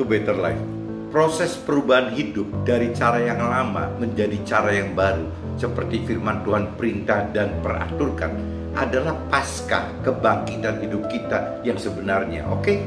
to Better Life. Proses perubahan hidup dari cara yang lama menjadi cara yang baru, seperti firman Tuhan perintah dan peraturkan, adalah pasca kebangkitan hidup kita yang sebenarnya. Oke?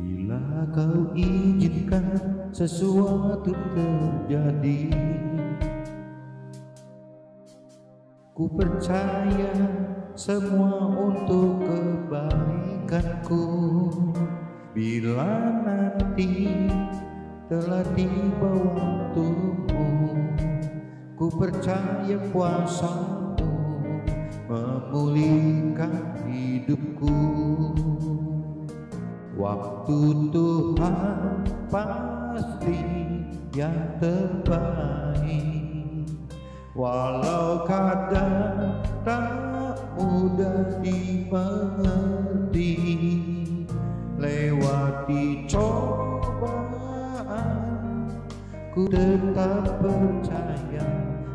Bila kau izinkan sesuatu terjadi, ku percaya semua untuk kebaikanku. Bila nanti telah tiba waktumu, ku percaya kuasamu memulihkan hidupku. Waktu Tuhan pasti yang terbaik, walau kadang tak mudah dimengerti. Lewati cobaan, ku tetap percaya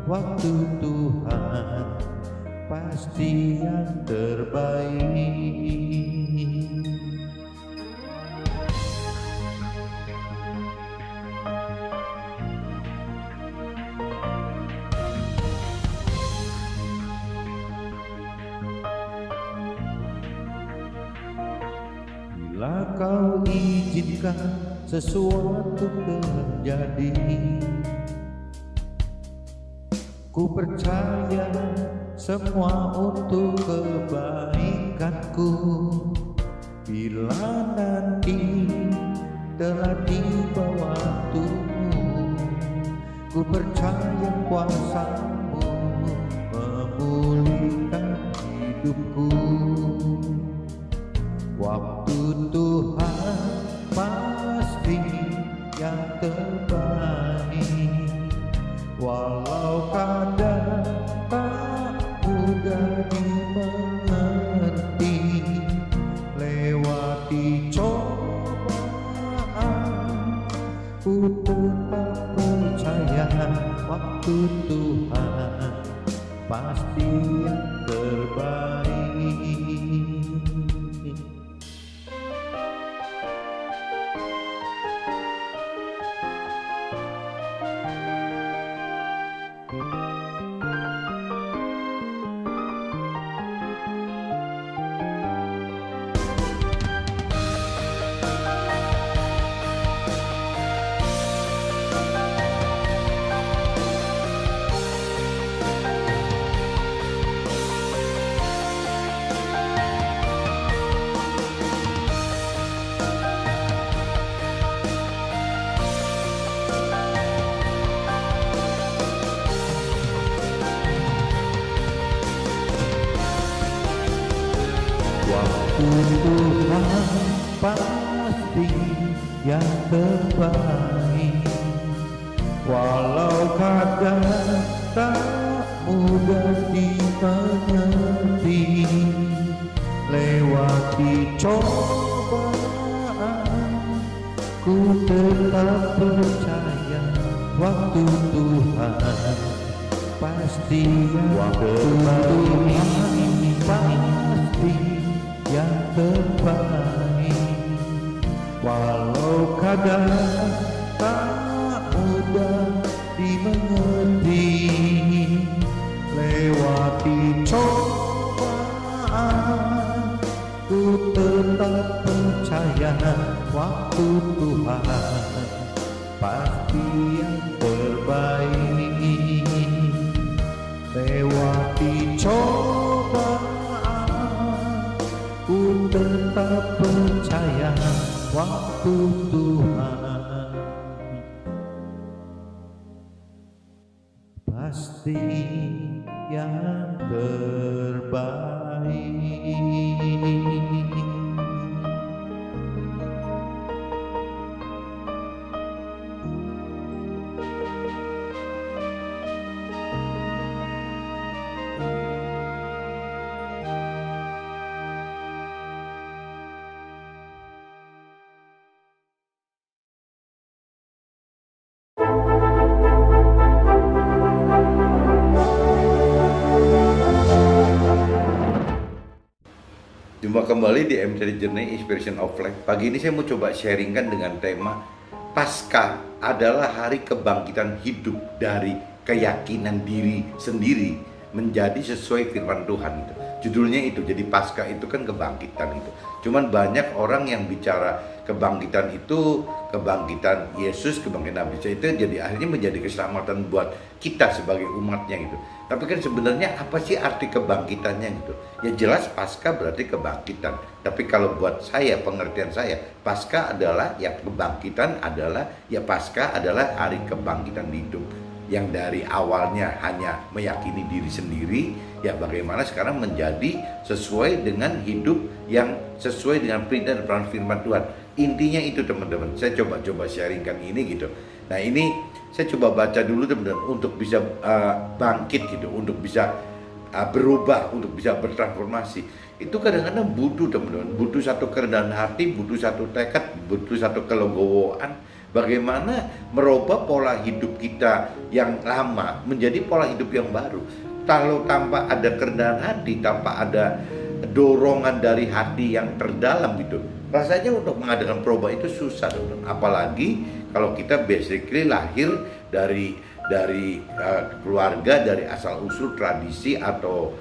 waktu Tuhan pasti yang terbaik. Bila kau izinkan sesuatu terjadi, ku percaya semua untuk kebaikanku. Bila nanti telah tiba waktumu, ku percaya kuasamu memulihkan hidupku. Waktu Tuhan pasti yang terbaik, walau kadang tak mudah dimengerti. Lewati cobaan, ku tetap percaya waktu Tuhan pasti yang terbaik. Waktu Tuhan pasti yang terbaik, walau kadang tak mudah dimengerti. Lewati cobaan, ku tetap percaya waktu Tuhan pasti yang terbaik, pasti yang terbaik, walau kadang tak mudah dimengerti. Lewati cobaan, ku tetap percaya waktu Tuhan pasti yang terbaik. Lewati cobaan, ku tetap percaya waktu Tuhan pasti yang terbaik. Jumpa kembali di MTD Journey Inspiration of Life. Pagi ini saya mau coba sharingkan dengan tema Paskah adalah hari kebangkitan hidup dari keyakinan diri sendiri menjadi sesuai firman Tuhan itu. Judulnya itu, jadi Paskah itu kan kebangkitan itu. Cuman banyak orang yang bicara kebangkitan itu, kebangkitan Yesus, kebangkitan Nabi Isa itu jadi akhirnya menjadi keselamatan buat kita sebagai umatnya gitu. Tapi kan sebenarnya apa sih arti kebangkitannya gitu? Ya jelas Paskah berarti kebangkitan. Tapi kalau buat saya, pengertian saya, Paskah adalah ya kebangkitan adalah ya Paskah adalah hari kebangkitan hidup yang dari awalnya hanya meyakini diri sendiri, ya bagaimana sekarang menjadi sesuai dengan hidup yang sesuai dengan perintah dan firman Tuhan. Intinya itu teman-teman, saya coba sharingkan ini gitu. Nah ini saya coba baca dulu teman-teman untuk bisa bangkit gitu, untuk bisa berubah, untuk bisa bertransformasi. Itu kadang-kadang butuh teman-teman, butuh satu kerendahan hati, butuh satu tekad, butuh satu kelegowoan. Bagaimana merubah pola hidup kita yang lama menjadi pola hidup yang baru. Kalau tanpa ada kerendahan hati, tanpa ada dorongan dari hati yang terdalam gitu, rasanya untuk mengadakan perubahan itu susah teman-teman. Apalagi kalau kita basically lahir dari keluarga, dari asal usul tradisi atau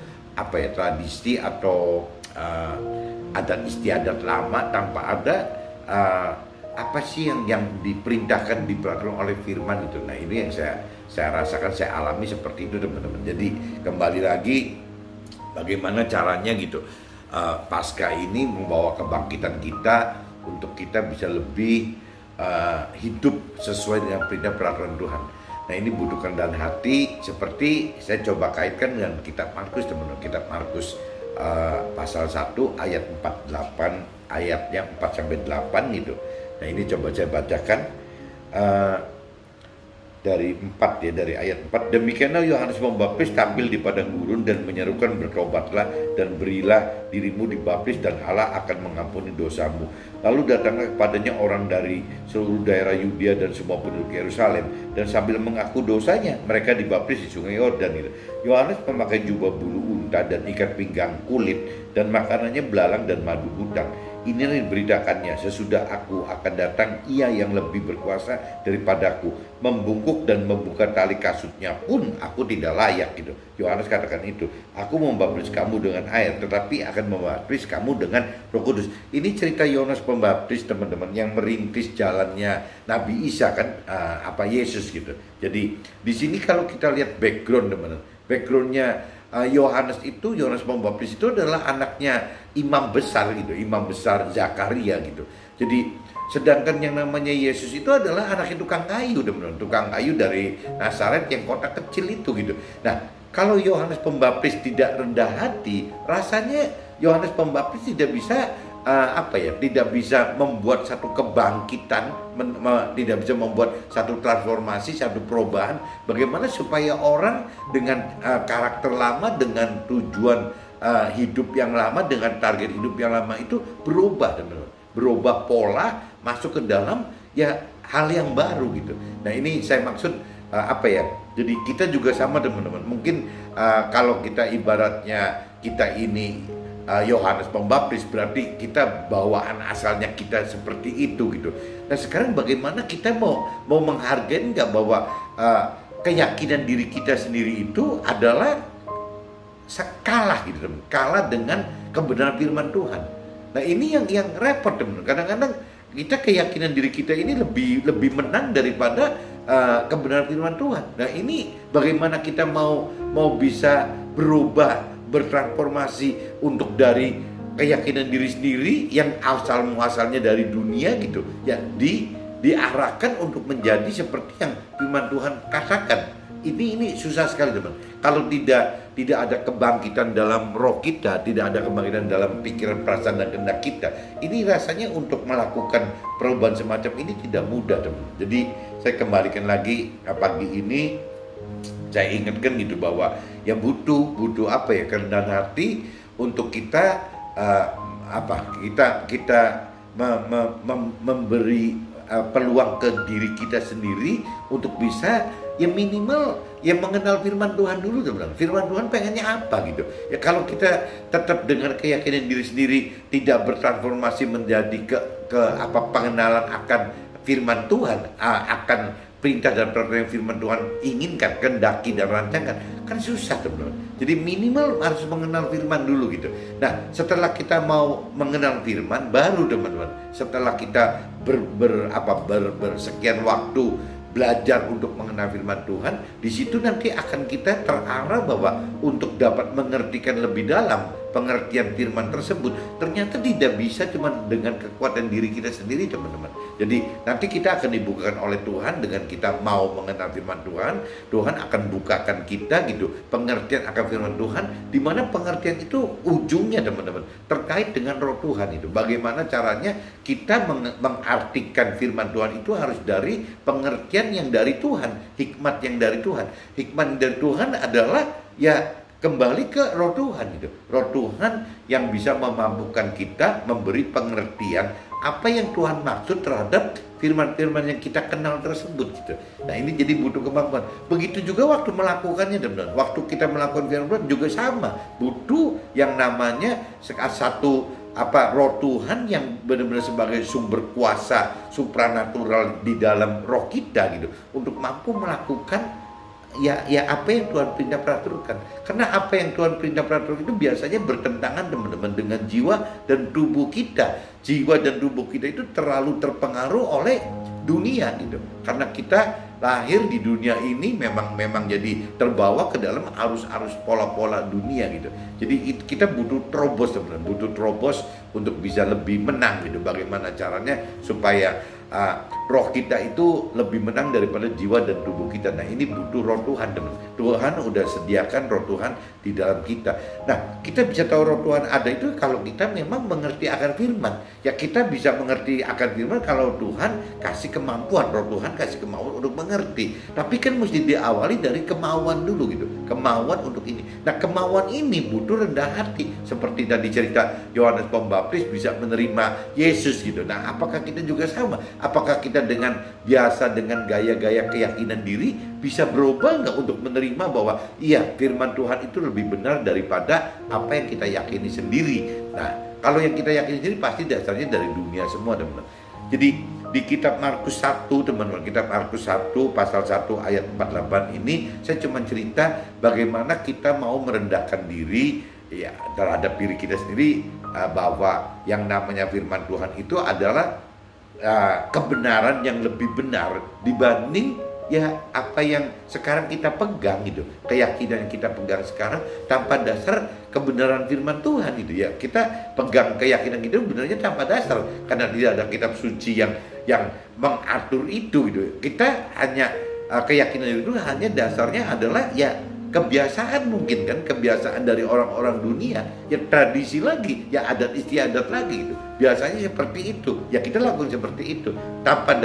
tradisi atau adat istiadat lama tanpa ada apa sih yang diperintahkan, diperaturan oleh firman itu. Nah ini yang saya rasakan, saya alami seperti itu teman-teman. Jadi kembali lagi bagaimana caranya gitu, Paskah ini membawa kebangkitan kita untuk kita bisa lebih hidup sesuai dengan perintah peraturan Tuhan. Nah ini butuhkan dan hati, seperti saya coba kaitkan dengan kitab Markus teman-teman. Kitab Markus pasal 1 ayat 48, ayatnya 4-8 gitu. Nah ini coba saya bacakan dari ayat 4. Demikianlah Yohanes Pembaptis tampil di padang gurun dan menyerukan, bertobatlah dan berilah dirimu dibaptis dan Allah akan mengampuni dosamu. Lalu datanglah kepadanya orang dari seluruh daerah Yudea dan semua penduduk Yerusalem, dan sambil mengaku dosanya mereka dibaptis di sungai Yordan. Yohanes memakai jubah bulu unta dan ikat pinggang kulit, dan makanannya belalang dan madu hutan. Inilah diberitakannya, sesudah aku akan datang ia yang lebih berkuasa daripadaku, membungkuk dan membuka tali kasutnya pun aku tidak layak gitu. Yohanes katakan itu, aku membaptis kamu dengan air, tetapi akan membaptis kamu dengan Roh Kudus. Ini cerita Yohanes Pembaptis teman-teman, yang merintis jalannya Nabi Isa kan, Yesus gitu. Jadi di sini kalau kita lihat background teman-teman, backgroundnya Yohanes Pembaptis itu adalah anaknya imam besar gitu, imam besar Zakaria gitu. Jadi sedangkan yang namanya Yesus itu adalah anaknya tukang kayu teman-teman, tukang kayu dari Nazaret yang kota kecil itu gitu. Nah kalau Yohanes Pembaptis tidak rendah hati, rasanya Yohanes Pembaptis tidak bisa tidak bisa membuat satu kebangkitan, tidak bisa membuat satu transformasi, satu perubahan. Bagaimana supaya orang dengan karakter lama, dengan tujuan hidup yang lama, dengan target hidup yang lama itu berubah, teman-teman. Berubah pola, masuk ke dalam ya hal yang baru gitu. Nah ini saya maksud jadi kita juga sama teman-teman. Mungkin kalau kita ibaratnya kita ini Yohanes Pembaptis, berarti kita bawaan asalnya kita seperti itu gitu. Nah sekarang bagaimana kita mau menghargai nggak bahwa keyakinan diri kita sendiri itu adalah kalah gitu teman, kalah dengan kebenaran firman Tuhan. Nah ini yang repot teman. Kadang-kadang kita keyakinan diri kita ini lebih menang daripada kebenaran firman Tuhan. Nah ini bagaimana kita mau bisa berubah, bertransformasi untuk dari keyakinan diri sendiri yang asal-muasalnya dari dunia gitu ya, diarahkan untuk menjadi seperti yang firman Tuhan katakan. Ini susah sekali teman. Kalau tidak ada kebangkitan dalam roh kita, tidak ada kebangkitan dalam pikiran, perasaan dan kehendak kita, ini rasanya untuk melakukan perubahan semacam ini tidak mudah teman. Jadi saya kembalikan lagi pagi ini, saya ingatkan gitu bahwa ya butuh apa ya, kerendahan hati untuk kita memberi peluang ke diri kita sendiri untuk bisa ya minimal ya mengenal firman Tuhan dulu teman-teman. Firman Tuhan pengennya apa gitu. Ya kalau kita tetap dengan keyakinan diri sendiri tidak bertransformasi menjadi ke pengenalan akan firman Tuhan, akan perintah dan peraturan yang firman Tuhan inginkan, kehendaki dan rancangan, kan susah teman-teman. Jadi minimal harus mengenal firman dulu gitu. Nah, setelah kita mau mengenal firman, baru teman-teman, setelah kita bersekian waktu belajar untuk mengenal firman Tuhan, di situ nanti akan kita terarah bahwa untuk dapat mengertikan lebih dalam pengertian firman tersebut, ternyata tidak bisa cuma dengan kekuatan diri kita sendiri teman-teman. Jadi nanti kita akan dibukakan oleh Tuhan dengan kita mau mengenal firman Tuhan. Tuhan akan bukakan kita gitu pengertian akan firman Tuhan, di mana pengertian itu ujungnya teman-teman terkait dengan roh Tuhan itu. Bagaimana caranya kita mengartikan firman Tuhan itu harus dari pengertian yang dari Tuhan, hikmat yang dari Tuhan. Hikmat dari Tuhan adalah ya kembali ke roh Tuhan itu. Roh Tuhan yang bisa memampukan kita memberi pengertian apa yang Tuhan maksud terhadap firman-firman yang kita kenal tersebut gitu. Nah, ini jadi butuh kemampuan. Begitu juga waktu melakukannya teman-teman. Waktu kita melakukan firman Tuhan juga sama. Butuh yang namanya satu roh Tuhan yang benar-benar sebagai sumber kuasa supranatural di dalam roh kita gitu untuk mampu melakukan ya apa yang Tuhan perintah peraturkan. Karena apa yang Tuhan perintah peraturkan itu biasanya bertentangan teman-teman dengan jiwa dan tubuh kita. Jiwa dan tubuh kita itu terlalu terpengaruh oleh dunia gitu. Karena kita lahir di dunia ini memang jadi terbawa ke dalam arus-arus pola-pola dunia gitu. Jadi kita butuh terobos teman-teman, butuh terobos untuk bisa lebih menang gitu. Bagaimana caranya supaya roh kita itu lebih menang daripada jiwa dan tubuh kita. Nah, ini butuh roh Tuhan teman. Tuhan udah sediakan roh Tuhan di dalam kita. Nah, kita bisa tahu roh Tuhan ada itu kalau kita memang mengerti akan firman. Ya, kita bisa mengerti akan firman kalau Tuhan kasih kemampuan, roh Tuhan kasih kemauan untuk mengerti. Tapi kan mesti diawali dari kemauan dulu gitu. Kemauan untuk ini. Nah, kemauan ini butuh rendah hati. Seperti tadi cerita Yohanes Pembaptis bisa menerima Yesus gitu. Nah, apakah kita juga sama? Apakah kita dengan biasa dengan gaya-gaya keyakinan diri bisa berubah nggak untuk menerima bahwa iya firman Tuhan itu lebih benar daripada apa yang kita yakini sendiri. Nah, kalau yang kita yakini sendiri pasti dasarnya dari dunia semua teman-teman. Jadi di kitab Markus 1 teman-teman, kitab Markus 1 pasal 1 ayat 48 ini saya cuma cerita bagaimana kita mau merendahkan diri ya terhadap diri kita sendiri, bahwa yang namanya firman Tuhan itu adalah kebenaran yang lebih benar dibanding ya apa yang sekarang kita pegang gitu. Keyakinan yang kita pegang sekarang tanpa dasar kebenaran firman Tuhan itu ya. Kita pegang keyakinan itu benarnya tanpa dasar karena tidak ada kitab suci yang mengatur itu gitu. Kita hanya keyakinan itu hanya dasarnya adalah ya kebiasaan, mungkin kan kebiasaan dari orang-orang dunia, ya tradisi lagi, ya adat istiadat lagi gitu. Biasanya seperti itu, ya kita lakukan seperti itu tanpa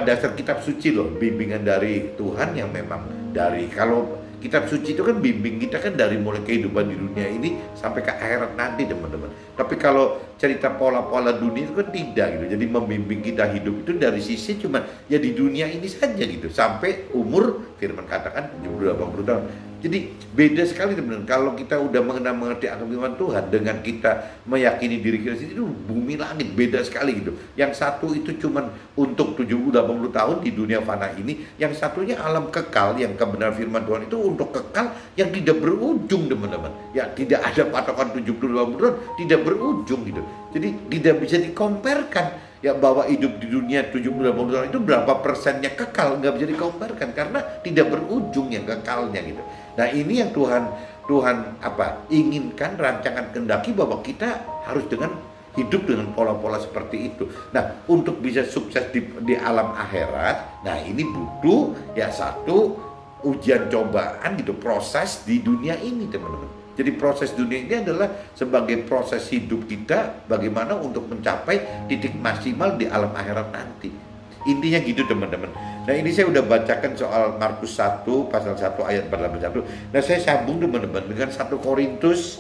dasar kitab suci loh, bimbingan dari Tuhan yang memang dari, kalau kitab suci itu kan bimbing kita kan dari mulai kehidupan di dunia ini sampai ke akhirat nanti teman-teman. Tapi kalau cerita pola-pola dunia itu kan tidak gitu. Jadi membimbing kita hidup itu dari sisi cuma ya di dunia ini saja gitu. Sampai umur firman katakan 70-80 tahun. Jadi beda sekali teman-teman. Kalau kita udah mengerti akan firman Tuhan dengan kita meyakini diri kita sendiri, itu bumi langit, beda sekali gitu. Yang satu itu cuma untuk 70-80 tahun di dunia fana ini, yang satunya alam kekal, yang kebenaran firman Tuhan itu untuk kekal yang tidak berujung teman-teman. Ya tidak ada patokan 70-80 tahun, tidak berujung gitu. Jadi tidak bisa dikomparkan. Ya bahwa hidup di dunia 70-80 tahun itu berapa persennya kekal, nggak bisa dikomparkan karena tidak berujung yang kekalnya gitu. Nah ini yang Tuhan inginkan, rancangan kehendaki bahwa kita harus dengan hidup dengan pola-pola seperti itu. Nah, untuk bisa sukses di alam akhirat, nah ini butuh ya satu ujian cobaan gitu, proses di dunia ini teman-teman. Jadi proses dunia ini adalah sebagai proses hidup kita bagaimana untuk mencapai titik maksimal di alam akhirat nanti. Intinya gitu teman-teman. Nah ini saya udah bacakan soal Markus 1 pasal 1 ayat 41. Nah saya sambung teman-teman dengan 1 Korintus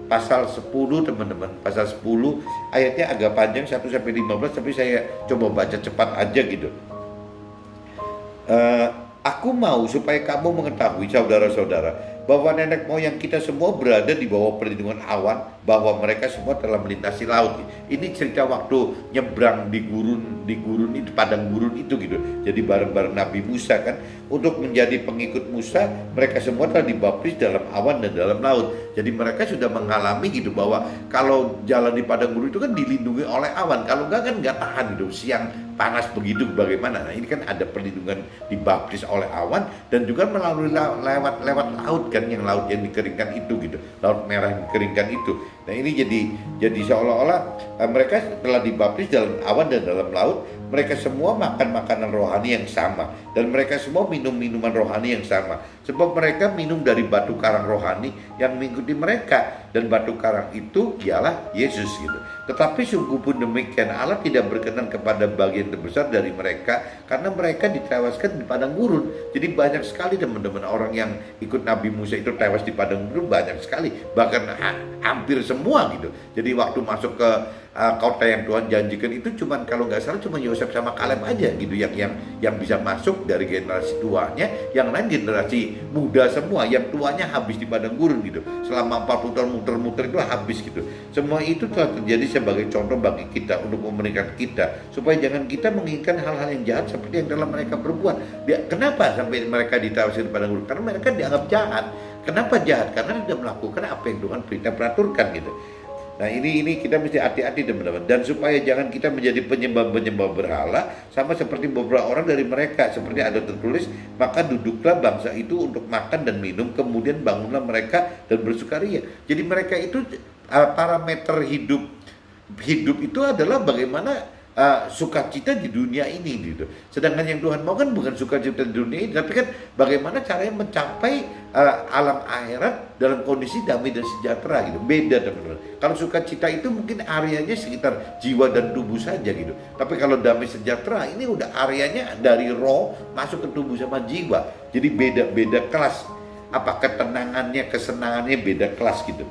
pasal 10 teman-teman. Pasal 10 ayatnya agak panjang 1 sampai 15, tapi saya coba baca cepat aja gitu. Aku mau supaya kamu mengetahui saudara-saudara bahwa nenek moyang kita semua berada di bawah perlindungan awan, bahwa mereka semua telah melintasi laut. Ini cerita waktu nyebrang di gurun itu, padang gurun itu gitu. Jadi bareng-bareng Nabi Musa kan, untuk menjadi pengikut Musa, mereka semua telah dibaptis dalam awan dan dalam laut. Jadi mereka sudah mengalami gitu bahwa kalau jalan di padang gurun itu kan dilindungi oleh awan, kalau enggak kan nggak tahan gitu, siang panas begitu bagaimana. Nah ini kan ada perlindungan, dibaptis oleh awan dan juga melalui lewat laut kan, yang laut yang dikeringkan itu gitu, laut merah yang dikeringkan itu. Nah ini jadi seolah-olah mereka telah dibaptis dalam awan dan dalam laut. Mereka semua makan makanan rohani yang sama, dan mereka semua minum minuman rohani yang sama, sebab mereka minum dari batu karang rohani yang mengikuti mereka, dan batu karang itu ialah Yesus gitu. Tetapi sungguh pun demikian, Allah tidak berkenan kepada bagian terbesar dari mereka, karena mereka ditewaskan di padang gurun. Jadi banyak sekali teman-teman orang yang ikut Nabi Musa itu tewas di padang gurun, banyak sekali, bahkan hampir semua gitu. Jadi waktu masuk ke kota yang Tuhan janjikan itu cuman, kalau nggak salah cuma Yosef sama Kaleb aja gitu yang bisa masuk dari generasi tuanya, yang lain generasi muda semua, yang tuanya habis di padang gurun gitu. Selama 40 tahun muter-muter itu habis gitu. Semua itu telah terjadi sebagai contoh bagi kita untuk memberikan kita supaya jangan kita menginginkan hal-hal yang jahat seperti yang telah mereka perbuat. Kenapa sampai mereka ditawasi di padang gurun? Karena mereka dianggap jahat. Kenapa jahat? Karena tidak melakukan apa yang Tuhan perintah peraturkan gitu. Nah ini kita mesti hati-hati teman-teman, dan supaya jangan kita menjadi penyembah berhala sama seperti beberapa orang dari mereka, seperti ada tertulis, maka duduklah bangsa itu untuk makan dan minum, kemudian bangunlah mereka dan bersukaria. Jadi mereka itu parameter hidup itu adalah bagaimana sukacita di dunia ini gitu. Sedangkan yang Tuhan mau kan bukan sukacita di dunia ini, tapi kan bagaimana caranya mencapai alam akhirat dalam kondisi damai dan sejahtera gitu. Beda teman-teman. Kalau sukacita itu mungkin areanya sekitar jiwa dan tubuh saja gitu. Tapi kalau damai sejahtera ini udah areanya dari roh masuk ke tubuh sama jiwa. Jadi beda kelas. Apa ketenangannya, kesenangannya beda kelas gitu.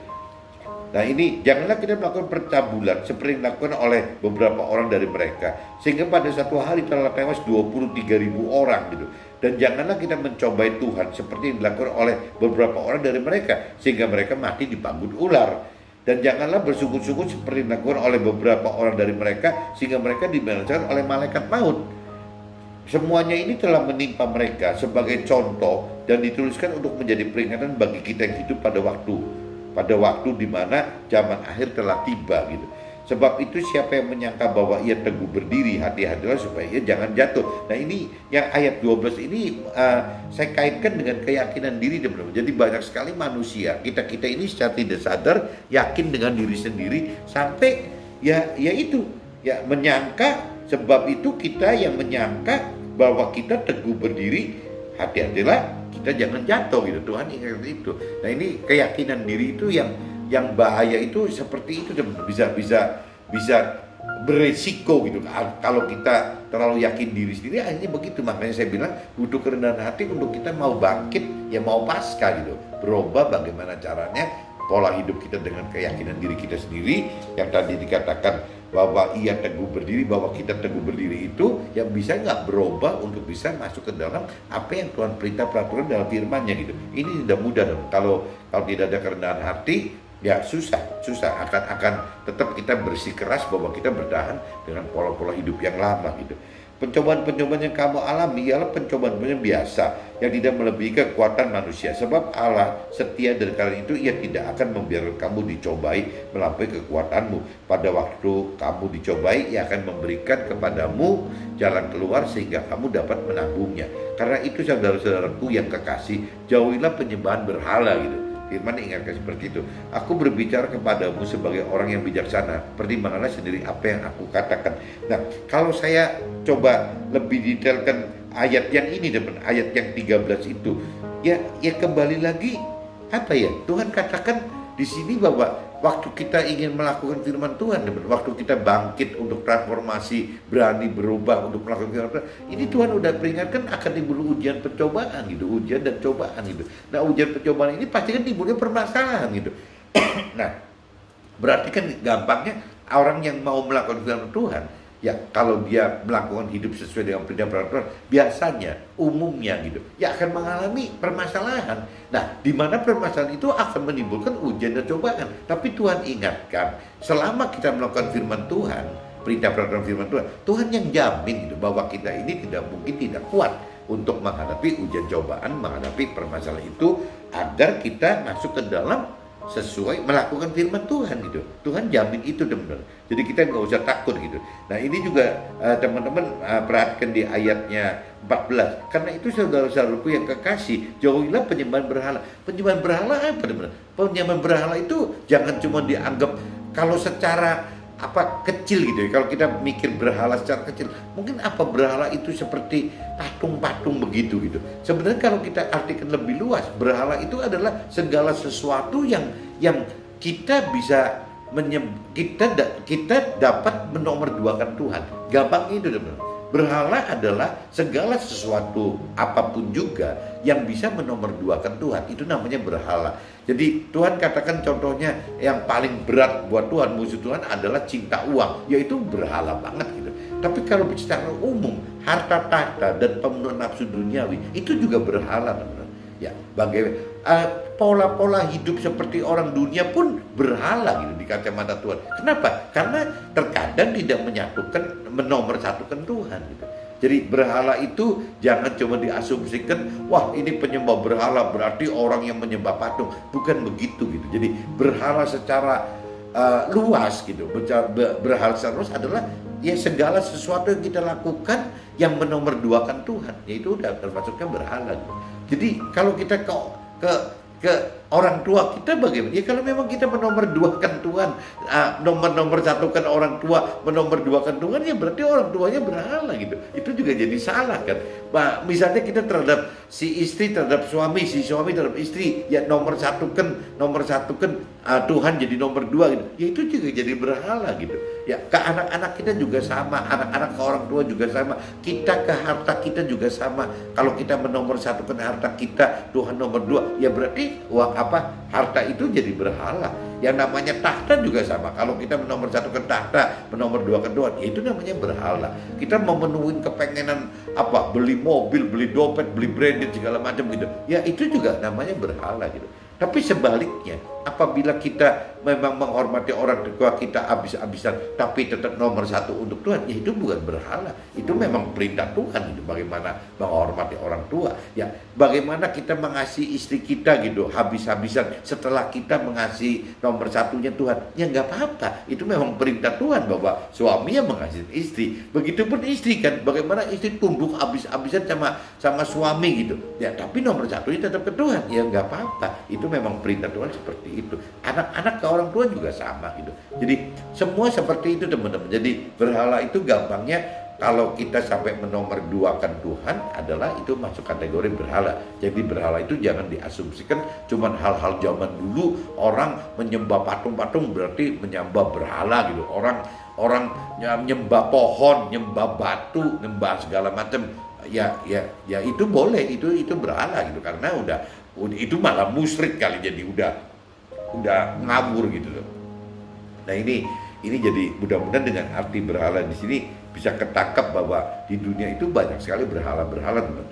Nah ini janganlah kita melakukan percabulan seperti yang dilakukan oleh beberapa orang dari mereka, sehingga pada satu hari telah tewas 23.000 orang gitu. Dan janganlah kita mencobai Tuhan seperti yang dilakukan oleh beberapa orang dari mereka, sehingga mereka mati dipanggut ular. Dan janganlah bersungguh-sungguh seperti yang dilakukan oleh beberapa orang dari mereka, sehingga mereka dibinasakan oleh malaikat maut. Semuanya ini telah menimpa mereka sebagai contoh dan dituliskan untuk menjadi peringatan bagi kita yang hidup pada waktu di mana zaman akhir telah tiba gitu. Sebab itu siapa yang menyangka bahwa ia teguh berdiri, hati-hatilah supaya ia jangan jatuh. Nah ini yang ayat 12 ini saya kaitkan dengan keyakinan diri teman-teman. Jadi banyak sekali manusia, kita ini secara tidak sadar yakin dengan diri sendiri sampai ya itu menyangka. Sebab itu kita yang menyangka bahwa kita teguh berdiri, hati-hatilah kita jangan jatuh gitu. Tuhan ingat itu. Nah ini keyakinan diri itu yang bahaya itu seperti itu, bisa beresiko gitu. Kalau kita terlalu yakin diri sendiri akhirnya begitu. Makanya saya bilang butuh kerendahan hati untuk kita mau bangkit, ya mau pasca gitu, berubah bagaimana caranya pola hidup kita dengan keyakinan diri kita sendiri yang tadi dikatakan bahwa ia teguh berdiri, bahwa kita teguh berdiri itu yang bisa nggak berubah untuk bisa masuk ke dalam apa yang Tuhan perintah peraturan dalam firman-Nya gitu. Ini tidak mudah dong. Kalau tidak ada kerendahan hati, ya susah akan tetap kita bersikeras bahwa kita bertahan dengan pola-pola hidup yang lama gitu. Pencobaan-pencobaan yang kamu alami ialah pencobaan yang biasa yang tidak melebihi kekuatan manusia, sebab Allah setia dan karena itu ia tidak akan membiarkan kamu dicobai melampaui kekuatanmu. Pada waktu kamu dicobai, ia akan memberikan kepadamu jalan keluar sehingga kamu dapat menanggungnya. Karena itu saudara-saudaraku yang kekasih, jauhilah penyembahan berhala gitu. Firman ingatkan seperti itu. Aku berbicara kepadamu sebagai orang yang bijaksana. Pertimbangkanlah sendiri apa yang aku katakan. Nah, kalau saya coba lebih detailkan ayat yang ini, teman, ayat yang 13 itu, ya kembali lagi apa ya? Tuhan katakan di sini bahwa waktu kita ingin melakukan firman Tuhan, waktu kita bangkit untuk transformasi, berani berubah untuk melakukan firman Tuhan, ini Tuhan udah peringatkan akan timbul ujian pencobaan gitu, ujian dan cobaan gitu. Nah, ujian pencobaan ini pasti kan timbulnya permasalahan gitu. Nah, berarti kan gampangnya orang yang mau melakukan firman Tuhan, ya kalau dia melakukan hidup sesuai dengan perintah peraturan, biasanya umumnya gitu ya akan mengalami permasalahan. Nah, di mana permasalahan itu akan menimbulkan ujian dan cobaan. Tapi Tuhan ingatkan, selama kita melakukan firman Tuhan, perintah peraturan firman Tuhan, Tuhan yang jamin gitu bahwa kita ini tidak mungkin tidak kuat untuk menghadapi ujian cobaan, menghadapi permasalahan itu, agar kita masuk ke dalam sesuai melakukan firman Tuhan gitu. Tuhan jamin itu, teman-teman. Jadi kita nggak usah takut gitu. Nah, ini juga teman-teman perhatikan di ayatnya 14. Karena itu saudara-saudaraku yang kekasih, jauhilah penyembahan berhala. Penyembahan berhala apa, teman-teman? Penyembahan berhala itu jangan cuma dianggap kalau secara kecil gitu ya. Kalau kita mikir berhala secara kecil, mungkin berhala itu seperti patung-patung begitu gitu. Sebenarnya kalau kita artikan lebih luas, berhala itu adalah segala sesuatu yang kita bisa kita dapat menomorduakan Tuhan. Gampang itu, teman-teman. Berhala adalah segala sesuatu apapun juga yang bisa menomorduakan Tuhan. Itu namanya berhala. Jadi Tuhan katakan contohnya yang paling berat buat Tuhan, musuh Tuhan adalah cinta uang, yaitu berhala banget gitu. Tapi kalau secara umum, harta tahta dan pemenuhan nafsu duniawi itu juga berhala, teman-teman. Ya, pola-pola hidup seperti orang dunia pun berhala gitu di kacamata Tuhan. Kenapa? Karena terkadang tidak menomorsatukan Tuhan gitu. Jadi berhala itu jangan cuma diasumsikan, wah ini penyembah berhala berarti orang yang menyembah patung. Bukan begitu gitu. Jadi berhala secara luas gitu. Berhala secara luas adalah ya segala sesuatu yang kita lakukan yang menomorduakan Tuhan. Ya itu udah termasuknya berhala gitu. Jadi kalau kita ke orang tua kita bagaimana? Ya kalau memang kita menomorduakan Tuhan, nomor satukan orang tua, menomorduakan Tuhan, ya berarti orang tuanya berhala gitu. Itu juga jadi salah kan. Misalnya kita terhadap si istri terhadap suami, si suami terhadap istri, ya nomor satukan Tuhan jadi nomor dua gitu. Ya itu juga jadi berhala gitu. Ya ke anak-anak kita juga sama, anak-anak ke orang tua juga sama, kita ke harta kita juga sama. Kalau kita menomorsatukan harta kita, Tuhan nomor dua, ya berarti harta itu jadi berhala. Yang namanya tahta juga sama. Kalau kita menomorsatukan tahta, menomorduakan Tuhan, ya itu namanya berhala. Kita memenuhi kepengenan beli mobil, beli dompet, beli branded segala macam gitu. Ya itu juga namanya berhala gitu. Tapi sebaliknya, apabila kita memang menghormati orang tua kita habis-habisan, tapi tetap nomor satu untuk Tuhan, ya itu bukan berhala. Itu memang perintah Tuhan itu, bagaimana menghormati orang tua. Ya, bagaimana kita mengasihi istri kita gitu, habis-habisan setelah kita mengasihi nomor satunya Tuhan. Ya nggak apa-apa, itu memang perintah Tuhan bahwa suami yang mengasihi istri. Begitupun istri kan, bagaimana istri tunduk habis-habisan sama suami gitu. Ya, tapi nomor satunya tetap ke Tuhan. Ya nggak apa-apa, itu memang perintah Tuhan seperti itu. Anak-anak ke orang tua juga sama gitu. Jadi semua seperti itu, teman-teman. Jadi berhala itu gampangnya kalau kita sampai menomorduakan Tuhan adalah itu masuk kategori berhala. Jadi berhala itu jangan diasumsikan cuman hal-hal zaman dulu orang menyembah patung-patung berarti menyembah berhala gitu. Orang nyembah pohon, nyembah batu, nyembah segala macam. Ya itu boleh, itu berhala gitu, karena udah itu malah musyrik kali, jadi udah ngawur gitu loh. Nah ini jadi mudah-mudahan dengan arti berhala di sini bisa ketangkap bahwa di dunia itu banyak sekali berhala-berhala, teman.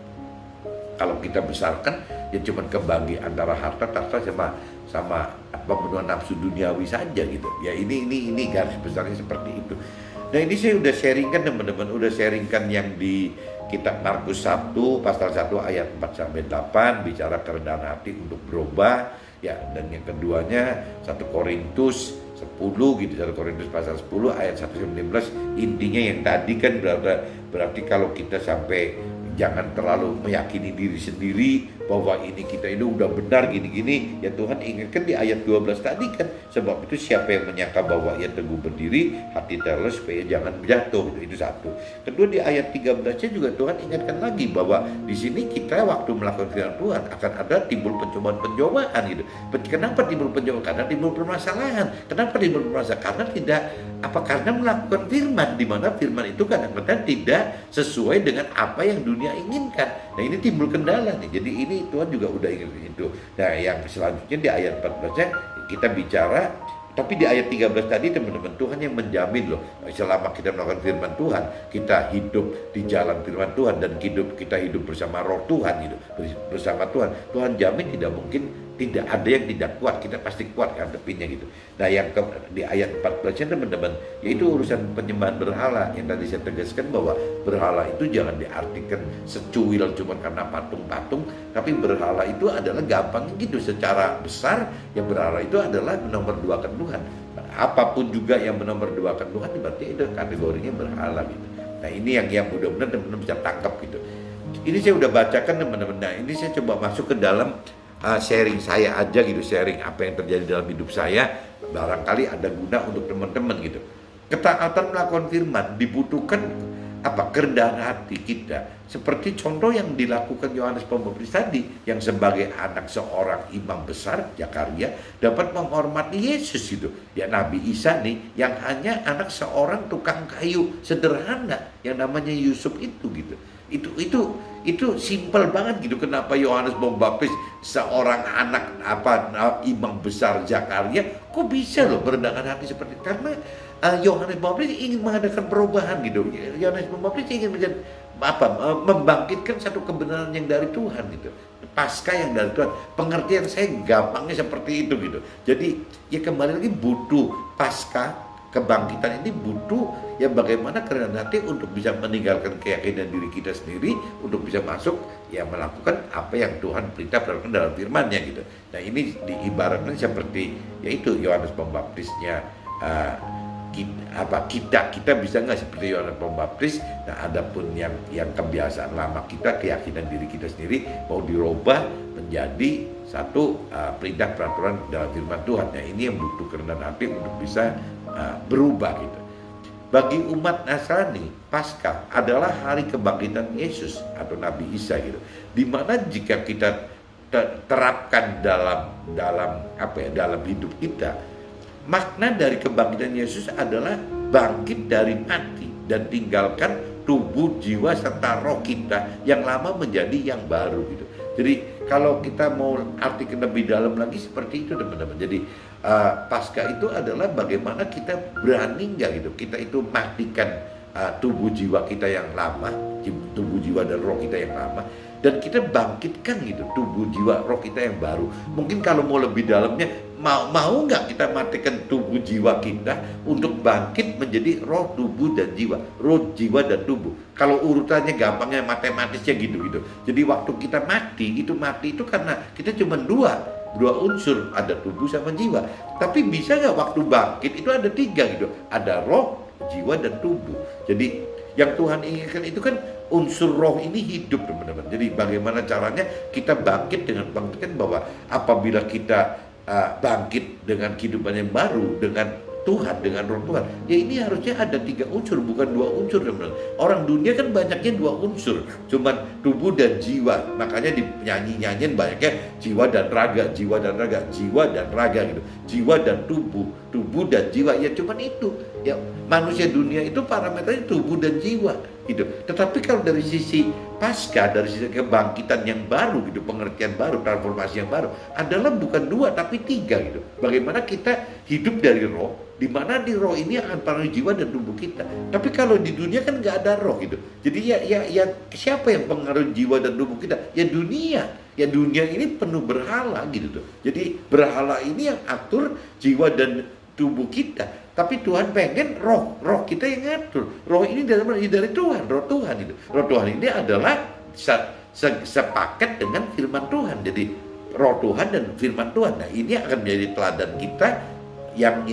Kalau kita besarkan ya cuma kebagi antara harta tahta sama pemenuhan nafsu duniawi saja gitu. Ya ini garis besarnya seperti itu. Nah ini saya udah sharingkan, teman-teman, yang di kitab Markus 1 pasal 1 ayat 4-8 bicara kerendahan hati untuk berubah ya, dan yang keduanya 1 Korintus 10 gitu, 1 Korintus pasal 10 ayat 1-15. Intinya yang tadi kan berarti kalau kita sampai jangan terlalu meyakini diri sendiri bahwa ini kita ini udah benar gini-gini. Ya Tuhan ingatkan di ayat 12 tadi kan, sebab itu siapa yang menyangka bahwa ia teguh berdiri, hati terles supaya jangan jatuh. Itu satu. Kedua, di ayat 13-nya juga Tuhan ingatkan lagi bahwa di sini kita waktu melakukan firman Tuhan akan ada timbul pencobaan-pencobaan gitu. Kenapa timbul pencobaan? Karena timbul permasalahan. Kenapa timbul permasalahan? Karena melakukan firman, di mana firman itu kadang-kadang tidak sesuai dengan apa yang dunia inginkan. Nah, ini timbul kendala nih. Jadi ini Tuhan juga udah ingat itu. Nah, yang selanjutnya di ayat 14-nya kita bicara, tapi di ayat 13 tadi teman-teman, Tuhan yang menjamin loh, selama kita melakukan firman Tuhan, kita hidup di jalan firman Tuhan dan kita hidup bersama roh Tuhan gitu, bersama Tuhan. Tuhan jamin tidak mungkin tidak ada yang tidak kuat, kita pasti kuat hadapinnya gitu. Nah, yang di ayat 14-nya teman-teman, yaitu urusan penyembahan berhala yang tadi saya tegaskan bahwa berhala itu jangan diartikan secuil cuma karena patung-patung, tapi berhala itu adalah gampang gitu secara besar, ya berhala itu adalah menomorduakan Tuhan. Apapun juga yang menomorduakan Tuhan berarti itu kategorinya berhala gitu. Nah, ini yang mudah-mudahan teman-teman bisa tangkap gitu. Ini saya udah bacakan teman-teman. Nah, ini saya coba masuk ke dalam sharing saya aja gitu, sharing apa yang terjadi dalam hidup saya, barangkali ada guna untuk teman-teman gitu. Ketaatan melakukan firman dibutuhkan kerendahan hati kita, seperti contoh yang dilakukan Yohanes Pembaptis tadi, yang sebagai anak seorang imam besar Zakaria dapat menghormati Yesus gitu. Ya, Nabi Isa nih yang hanya anak seorang tukang kayu sederhana yang namanya Yusuf itu gitu. Itu simpel banget gitu. Kenapa Yohanes Pembaptis seorang anak imam besar Zakaria kok bisa loh merendahkan hati seperti itu? Karena Yohanes Pembaptis ingin mengadakan perubahan gitu. Yohanes Pembaptis ingin membangkitkan satu kebenaran yang dari Tuhan gitu. Pasca yang dari Tuhan. Pengertian saya gampangnya seperti itu gitu. Jadi ya kembali lagi butuh pasca kebangkitan ini, butuh ya bagaimana kerendahan hati untuk bisa meninggalkan keyakinan diri kita sendiri untuk bisa masuk ya melakukan apa yang Tuhan perintah dalam firman-Nya gitu. Nah, ini diibaratkan seperti yaitu Yohanes Pembaptisnya, kita bisa nggak seperti Yohanes Pembaptis. Nah, adapun yang kebiasaan lama kita, keyakinan diri kita sendiri mau dirubah menjadi satu perintah peraturan dalam firman Tuhan. Nah, ini yang butuh kerendahan hati untuk bisa berubah gitu. Bagi umat Nasrani, Paskah adalah hari kebangkitan Yesus atau Nabi Isa gitu. Dimana jika kita terapkan dalam hidup kita, makna dari kebangkitan Yesus adalah bangkit dari mati dan tinggalkan tubuh, jiwa serta roh kita yang lama menjadi yang baru gitu. Jadi kalau kita mau artikan lebih dalam lagi seperti itu teman-teman. Jadi Paskah itu adalah bagaimana kita berani nggak gitu, kita itu matikan tubuh jiwa kita yang lama, tubuh jiwa dan roh kita yang lama, dan kita bangkitkan gitu tubuh jiwa roh kita yang baru. Mungkin kalau mau lebih dalamnya, mau nggak kita matikan tubuh jiwa kita untuk bangkit menjadi roh, tubuh dan jiwa, roh, jiwa dan tubuh. Kalau urutannya gampangnya matematisnya gitu. Jadi waktu kita mati itu karena kita cuma dua unsur, ada tubuh sama jiwa. Tapi bisa nggak waktu bangkit itu ada 3 gitu, ada roh, jiwa dan tubuh. Jadi yang Tuhan inginkan itu kan unsur roh ini hidup teman-teman. Jadi bagaimana caranya kita bangkit dengan bangkitkan bahwa apabila kita bangkit dengan kehidupan yang baru, dengan Tuhan, dengan roh Tuhan, ya ini harusnya ada 3 unsur, bukan 2 unsur teman-teman. Orang dunia kan banyaknya 2 unsur, cuman tubuh dan jiwa. Makanya di nyanyi-nyanyian banyaknya jiwa dan raga, jiwa dan raga, jiwa dan raga gitu, jiwa dan tubuh dan jiwa. Ya cuman itu, ya manusia dunia itu parameternya tubuh dan jiwa gitu. Tetapi kalau dari sisi Paskah, dari sisi kebangkitan yang baru gitu, pengertian baru, transformasi yang baru adalah bukan 2 tapi 3 gitu. Bagaimana kita hidup dari roh, di mana di roh ini akan pengaruhi jiwa dan tubuh kita. Tapi kalau di dunia kan nggak ada roh gitu. Jadi ya siapa yang pengaruhi jiwa dan tubuh kita? Ya dunia. Ya dunia ini penuh berhala gitu tuh. Jadi berhala ini yang atur jiwa dan tubuh kita. Tapi Tuhan pengen roh kita yang ngatur. Roh ini dari Tuhan, roh Tuhan itu. Roh Tuhan ini adalah sepaket dengan firman Tuhan. Jadi roh Tuhan dan firman Tuhan. Nah, ini akan menjadi teladan kita yang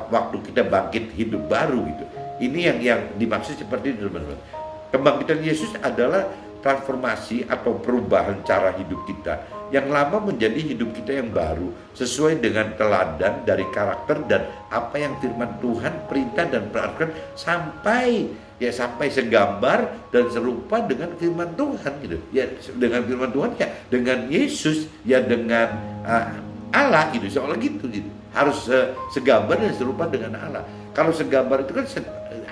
waktu kita bangkit hidup baru gitu. Ini yang dimaksud seperti itu teman-teman. Kebangkitan Yesus adalah transformasi atau perubahan cara hidup kita. Yang lama menjadi hidup kita yang baru, sesuai dengan teladan dari karakter dan apa yang firman Tuhan perintah dan peraturan, sampai segambar dan serupa dengan firman Tuhan gitu. Ya dengan firman Tuhan, ya dengan Yesus, ya dengan Allah gitu, seolah gitu. Harus segambar dan serupa dengan Allah. Kalau segambar itu kan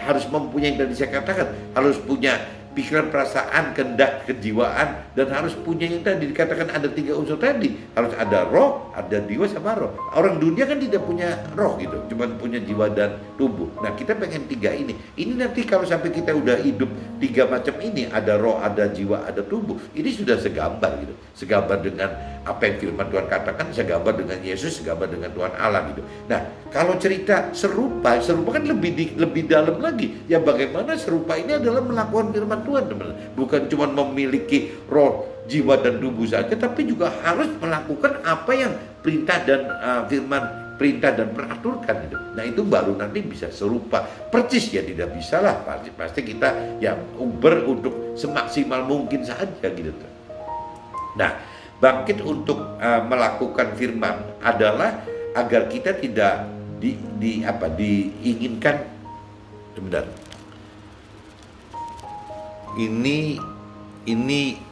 harus mempunyai, tadi saya katakan, harus punya pikiran, perasaan, kehendak, kejiwaan, dan harus punya yang tadi dikatakan ada 3 unsur tadi. Harus ada roh, ada jiwa, sama roh. Orang dunia kan tidak punya roh gitu, cuma punya jiwa dan tubuh. Nah kita pengen 3 ini. Ini nanti kalau sampai kita udah hidup 3 macam ini, ada roh, ada jiwa, ada tubuh, ini sudah segambar gitu. Segambar dengan apa yang firman Tuhan katakan, segambar dengan Yesus, segambar dengan Tuhan Allah gitu. Nah kalau cerita serupa kan lebih dalam lagi. Ya bagaimana serupa ini adalah melakukan firman Tuhan, teman-teman. Bukan cuma memiliki roh, jiwa dan tubuh saja, tapi juga harus melakukan apa yang perintah dan firman perintah dan peraturkan itu. Nah itu baru nanti bisa serupa persis, ya tidak bisa lah, pasti kita ya untuk semaksimal mungkin saja gitu. Nah bangkit untuk melakukan firman adalah agar kita tidak diinginkan. Sebentar. Ini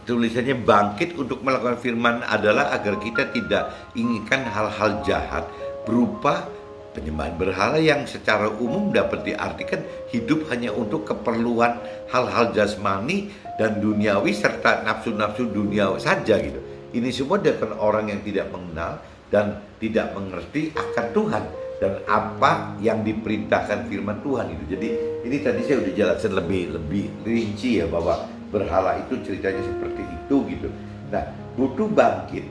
tulisannya bangkit untuk melakukan firman adalah agar kita tidak inginkan hal-hal jahat berupa penyembahan berhala yang secara umum dapat diartikan hidup hanya untuk keperluan hal-hal jasmani dan duniawi serta nafsu-nafsu duniawi saja gitu. Ini semua dilakukan orang yang tidak mengenal dan tidak mengerti akan Tuhan dan apa yang diperintahkan firman Tuhan itu. Jadi ini tadi saya udah jelaskan lebih rinci ya, bahwa berhala itu ceritanya seperti itu gitu. Nah butuh bangkit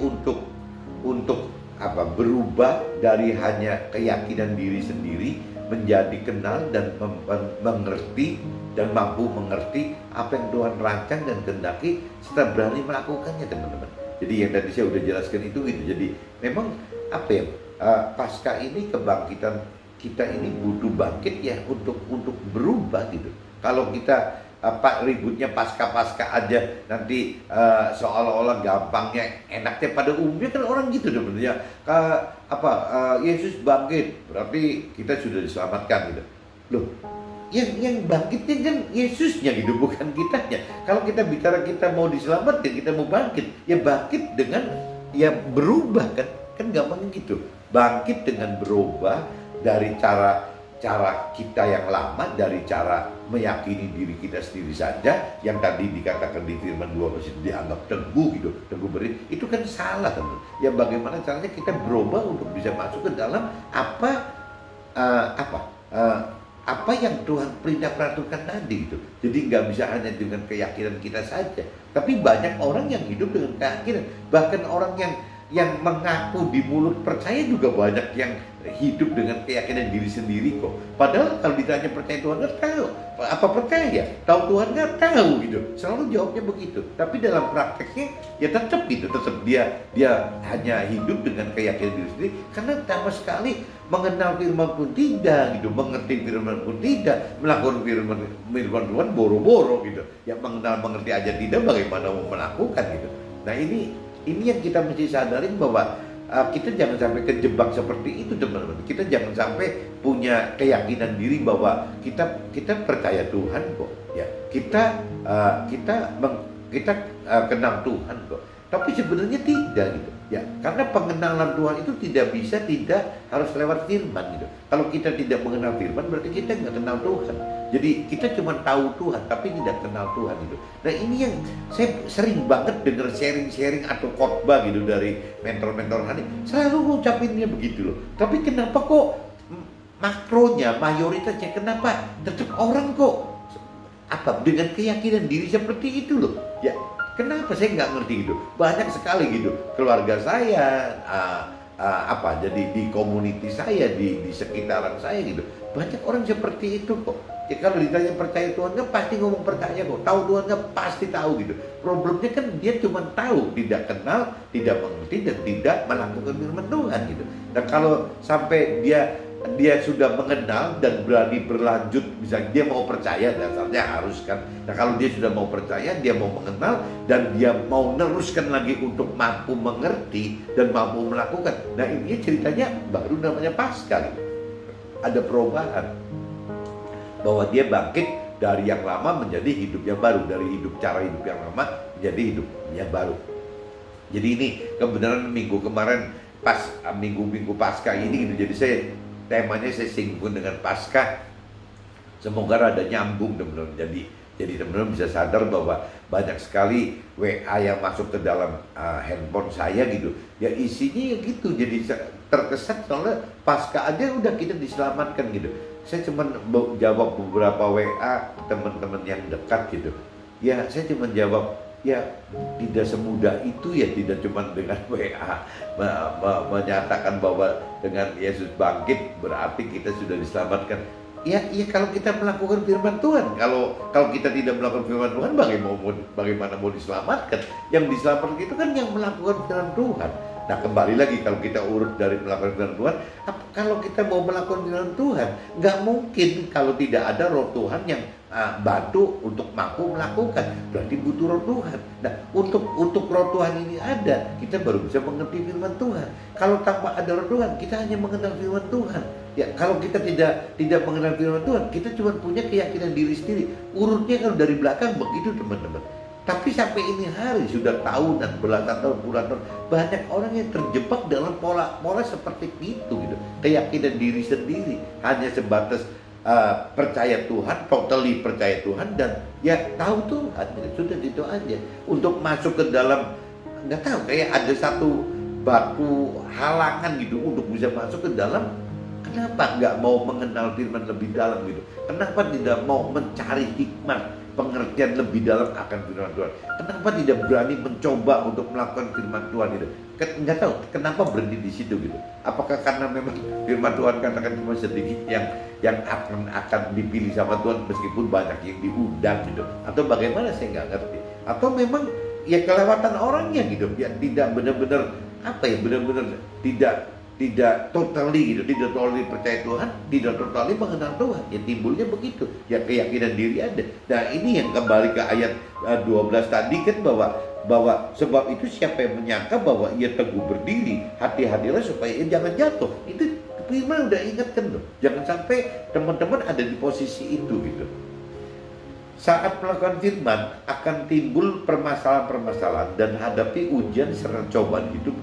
untuk berubah dari hanya keyakinan diri sendiri menjadi kenal dan mengerti dan mampu mengerti apa yang Tuhan rancang dan kehendaki serta berani melakukannya, teman-teman. Jadi yang tadi saya udah jelaskan itu gitu. Jadi memang pasca ini, kebangkitan kita ini butuh bangkit ya untuk berubah gitu. Kalau kita ributnya pasca aja nanti seolah-olah gampangnya, enaknya, pada umumnya kan orang gitu sebenarnya. Yesus bangkit berarti kita sudah diselamatkan gitu. Loh, yang bangkitnya kan Yesusnya gitu, bukan kitanya. Kalau kita bicara kita mau diselamatkan, kita mau bangkit, ya bangkit dengan ya berubah kan gampang gitu. Bangkit dengan berubah dari cara kita yang lama, dari cara meyakini diri kita sendiri saja, yang tadi dikatakan di firman 12 itu dianggap teguh gitu, teguh berdiri, itu kan salah, teman. Ya bagaimana caranya kita berubah untuk bisa masuk ke dalam apa yang Tuhan perintah peraturkan tadi gitu. Jadi nggak bisa hanya dengan keyakinan kita saja, tapi banyak orang yang hidup dengan keyakinan, bahkan orang yang mengaku di mulut percaya juga banyak yang hidup dengan keyakinan diri sendiri kok. Padahal kalau ditanya percaya Tuhan nggak tahu, apa percaya? Tahu Tuhan nggak tahu gitu. Selalu jawabnya begitu. Tapi dalam prakteknya ya tetap gitu, tetap dia hanya hidup dengan keyakinan diri sendiri karena sama sekali mengenal firman pun tidak gitu, mengerti firman pun tidak, melakukan firman Tuhan boro-boro gitu. Ya mengerti aja tidak, bagaimana mau melakukan gitu. Nah ini yang kita mesti sadarin, bahwa kita jangan sampai kejebak seperti itu, teman-teman. Kita jangan sampai punya keyakinan diri bahwa kita percaya Tuhan kok, ya kita kenal Tuhan kok. Tapi sebenarnya tidak gitu, ya karena pengenalan Tuhan itu tidak harus lewat firman gitu. Kalau kita tidak mengenal firman, berarti kita nggak kenal Tuhan. Jadi kita cuma tahu Tuhan tapi tidak kenal Tuhan gitu. Nah ini yang saya sering banget dengar sharing atau khotbah gitu dari mentor-mentor hari, selalu ngucapinnya begitu loh. Tapi kenapa kok makronya, mayoritasnya, kenapa tetap orang kok dengan keyakinan diri seperti itu loh? Ya kenapa saya nggak ngerti gitu. Banyak sekali gitu keluarga saya, jadi di community saya, di sekitaran saya gitu, banyak orang seperti itu kok. Ya kalau ditanya percaya Tuhan nggak, pasti ngomong percaya kok. Tahu Tuhan nggak, pasti tahu gitu. Problemnya kan dia cuma tahu, tidak kenal, tidak mengerti, dan tidak melakukan firman Tuhan gitu. Dan kalau sampai dia dia sudah mengenal dan berani berlanjut, misalnya dia mau percaya, dasarnya harus kan. Nah kalau dia sudah mau percaya, dia mau mengenal dan dia mau meneruskan lagi untuk mampu mengerti dan mampu melakukan. Nah ini ceritanya baru namanya Paskah gitu. Ada perubahan bahwa dia bangkit dari yang lama menjadi hidup yang baru, dari cara hidup yang lama menjadi hidup yang baru. Jadi ini kebenaran minggu kemarin pas minggu Paskah ini gitu. Jadi temanya saya singgung dengan Paskah. Semoga ada nyambung teman-teman. Jadi teman-teman bisa sadar bahwa banyak sekali WA yang masuk ke dalam handphone saya gitu. Ya isinya ya gitu. Jadi terkesan soalnya Paskah aja udah kita diselamatkan gitu. Saya cuma jawab beberapa WA teman-teman yang dekat gitu. Ya saya cuma jawab, ya tidak semudah itu ya, tidak cuma dengan WA menyatakan bahwa dengan Yesus bangkit berarti kita sudah diselamatkan. Ya kalau kita melakukan firman Tuhan. Kalau kita tidak melakukan firman Tuhan, bagaimana mau diselamatkan? Yang diselamatkan itu kan yang melakukan firman Tuhan. Nah kembali lagi, kalau kita urut dari melakukan firman Tuhan, kalau kita mau melakukan firman Tuhan, nggak mungkin kalau tidak ada Roh Tuhan yang bantu untuk mampu melakukan. Berarti butuh Roh Tuhan. Nah untuk Roh Tuhan ini ada, kita baru bisa mengerti firman Tuhan. Kalau tanpa ada Roh Tuhan, kita hanya mengenal firman Tuhan. Ya kalau kita tidak mengenal firman Tuhan, kita cuma punya keyakinan diri sendiri. Urutnya kalau dari belakang begitu teman-teman. Tapi sampai ini hari sudah tahunan, belasan tahun, puluhan tahun, banyak orang yang terjebak dalam pola seperti itu gitu. Keyakinan diri sendiri, hanya sebatas percaya Tuhan, totally percaya Tuhan, dan ya tahu Tuhan, sudah itu aja. Untuk masuk ke dalam, nggak tahu, kayak ada satu batu halangan gitu untuk bisa masuk ke dalam. Kenapa nggak mau mengenal firman lebih dalam gitu? Kenapa tidak mau mencari hikmat, pengertian lebih dalam akan firman Tuhan? Kenapa tidak berani mencoba untuk melakukan firman Tuhan gitu? Nggak tahu kenapa berhenti di situ gitu. Apakah karena memang firman Tuhan katakan cuma sedikit yang akan dipilih sama Tuhan meskipun banyak yang diundang gitu? Atau bagaimana, saya nggak ngerti. Atau memang ya kelewatan orangnya gitu, ya tidak benar-benar benar-benar tidak totally gitu, tidak totally percaya Tuhan, tidak totally mengenal Tuhan. Ya timbulnya begitu, ya keyakinan diri ada. Nah ini yang kembali ke ayat 12 tadi kan, bahwa sebab itu siapa yang menyangka bahwa ia teguh berdiri, hati-hatilah supaya ia jangan jatuh. Itu firman udah ingatkan loh, jangan sampai teman-teman ada di posisi itu gitu. Saat melakukan firman akan timbul permasalahan-permasalahan dan hadapi ujian serta cobaan hidup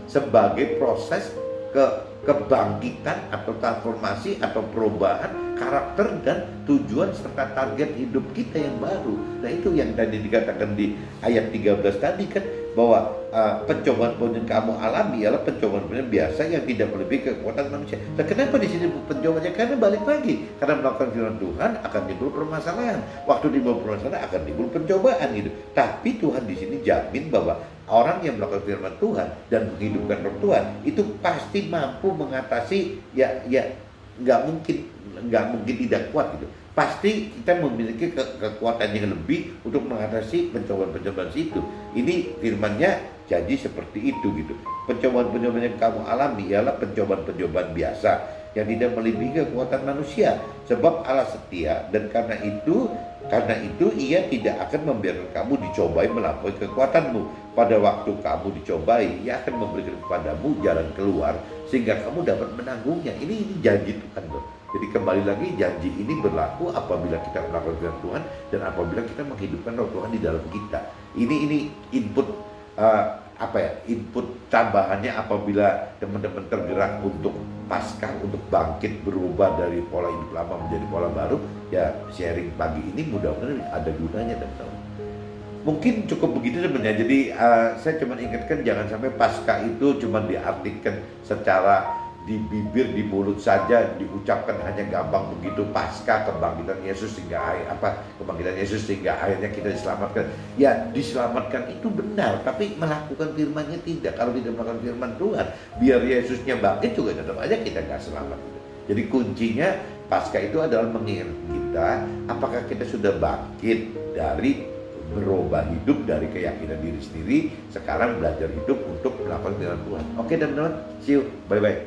sebagai proses kebangkitan atau transformasi atau perubahan karakter dan tujuan serta target hidup kita yang baru. Nah itu yang tadi dikatakan di ayat 13 tadi kan, bahwa pencobaan pun yang kamu alami ialah pencobaan biasa yang tidak melebihi kekuatan manusia. Nah, kenapa di sini pencobaannya? Karena balik lagi, karena melakukan firman Tuhan akan timbul permasalahan. Waktu timbul permasalahan akan timbul pencobaan gitu. Tapi Tuhan di sini jamin bahwa orang yang melakukan firman Tuhan dan menghidupkan Roh Tuhan itu pasti mampu mengatasi, ya nggak mungkin tidak kuat gitu. Pasti kita memiliki kekuatan yang lebih untuk mengatasi pencobaan-pencobaan itu. Ini firman-Nya janji seperti itu gitu. Pencobaan-pencobaan yang kamu alami ialah pencobaan-pencobaan biasa yang tidak melebihi kekuatan manusia. Sebab Allah setia, dan karena itu ia tidak akan membiarkan kamu dicobai melampaui kekuatanmu. Pada waktu kamu dicobai, ia akan memberikan kepadamu jalan keluar sehingga kamu dapat menanggungnya. Ini janji Tuhan loh. Jadi kembali lagi, janji ini berlaku apabila kita melakukan firman Tuhan dan apabila kita menghidupkan Roh Tuhan di dalam kita. Ini input input tambahannya apabila teman-teman tergerak untuk Paskah, untuk bangkit berubah dari pola hidup lama menjadi pola baru. Ya sharing pagi ini mudah-mudahan ada gunanya teman-teman. Mungkin cukup begitu sebenarnya. Jadi saya cuma ingatkan jangan sampai Paskah itu cuma diartikan secara di bibir, di mulut saja, diucapkan hanya gampang begitu. Paskah, kebangkitan Yesus sehingga akhirnya kita diselamatkan. Ya diselamatkan itu benar, tapi melakukan firman-Nya tidak. Kalau tidak melakukan firman Tuhan, biar Yesusnya bangkit juga tetap aja kita nggak selamat. Jadi kuncinya Paskah itu adalah mengingat kita apakah kita sudah bangkit dari berubah hidup dari keyakinan diri sendiri, sekarang belajar hidup untuk melakukan firman Tuhan. Oke teman-teman, see you, bye-bye.